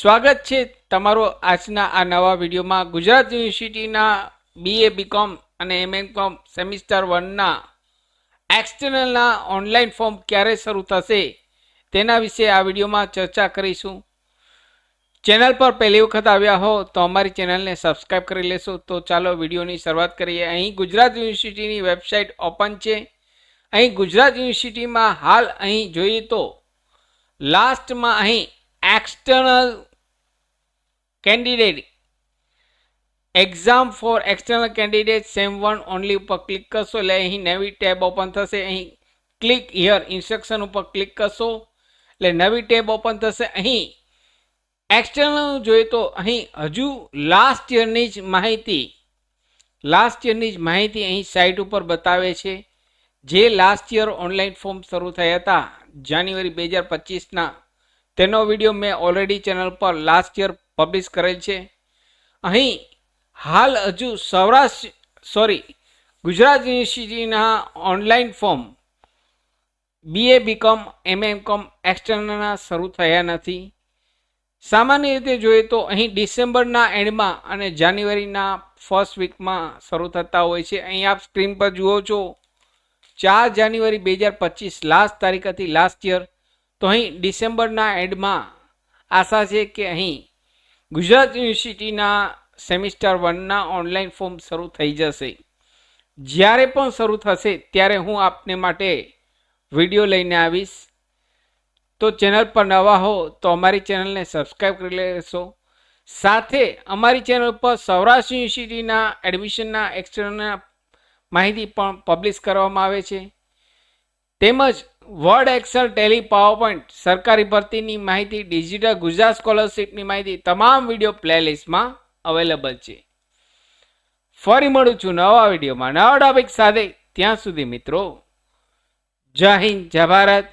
સ્વાગત છે તમારું આજના આ નવા વિડીયોમાં। ગુજરાત યુનિવર્સિટીના BA BCom અને MM.Com સેમિસ્ટર 1ના એક્સટર્નલના ઓનલાઈન ફોર્મ ક્યારે શરૂ થશે તેના વિશે આ વિડીયોમાં ચર્ચા કરીશું। ચેનલ પર પહેલી વખત આવ્યા હો તો અમારી ચેનલને સબસ્ક્રાઈબ કરી લેશો। તો ચાલો વિડીયોની શરૂઆત કરીએ। અહીં ગુજરાત યુનિવર્સિટીની વેબસાઇટ ઓપન છે। અહીં ગુજરાત યુનિવર્સિટીમાં હાલ અહીં જોઈએ તો લાસ્ટમાં અહીં external candidate exam for external candidate same 1 only पर क्लिक करशो એટલે અહીં નવી ટેબ ઓપન થશે। અહીં ક્લિક હિયર ઇન્સ્ટ્રક્શન ઉપર ક્લિક કરશો એટલે નવી ટેબ ઓપન થશે। અહીં એક્સટર્નલ જોઈએ તો અહીં હજુ લાસ્ટ યરની જ માહિતી અહીં સાઇટ ઉપર બતાવે છે। જે લાસ્ટ યર ઓનલાઈન ફોર્મ શરૂ થયા હતા જાન્યુઆરી 2025ના તેનો વિડીયો મેં ઓલરેડી ચેનલ પર લાસ્ટ યર પબ્લિશ કરેલ છે। અહીં હાલ હજુ ગુજરાત યુનિવર્સિટીના online form BA BCom MM.Com એક્સટર્નલના શરૂ થયા નથી। સામાન્ય રીતે જોઈએ તો અહીં ડિસેમ્બરના એન્ડમાં અને જાન્યુઆરીના ફર્સ્ટ વીકમાં શરૂ થતા હોય છે। અહીં આપ સ્ક્રીન પર જુઓ છો 4 જાન્યુઆરી 2025 લાસ્ટ તારીખ હતી લાસ્ટ યર। તો અહીં ડિસેમ્બરના એન્ડમાં આશા છે કે અહીં ગુજરાત યુનિવર્સિટીના સેમિસ્ટર 1ના ઓનલાઈન ફોર્મ શરૂ થઈ જશે। જ્યારે પણ શરૂ થશે ત્યારે હું આપને માટે વિડીયો લઈને આવીશ। તો ચેનલ પર નવા હો તો અમારી ચેનલને સબસ્ક્રાઈબ કરી લેશો। સાથે અમારી ચેનલ પર સૌરાષ્ટ્ર યુનિવર્સિટીના એડમિશનના એક્સટર્નલના માહિતી પણ પબ્લિશ કરવામાં આવે છે। તેમજ વર્ડ એક્સેલ ટેલી પાવરપોઈન્ટ સરકારી ભરતીની માહિતી ડિજિટલ ગુજરાત સ્કોલરશિપની માહિતી તમામ વિડીયો પ્લેલિસ્ટમાં અવેલેબલ છે। ફરી મળું છું નવા વિડીયોમાં નવા ટોપિક સાથે। ત્યાં સુધી મિત્રો જય હિન્દ જય ભારત।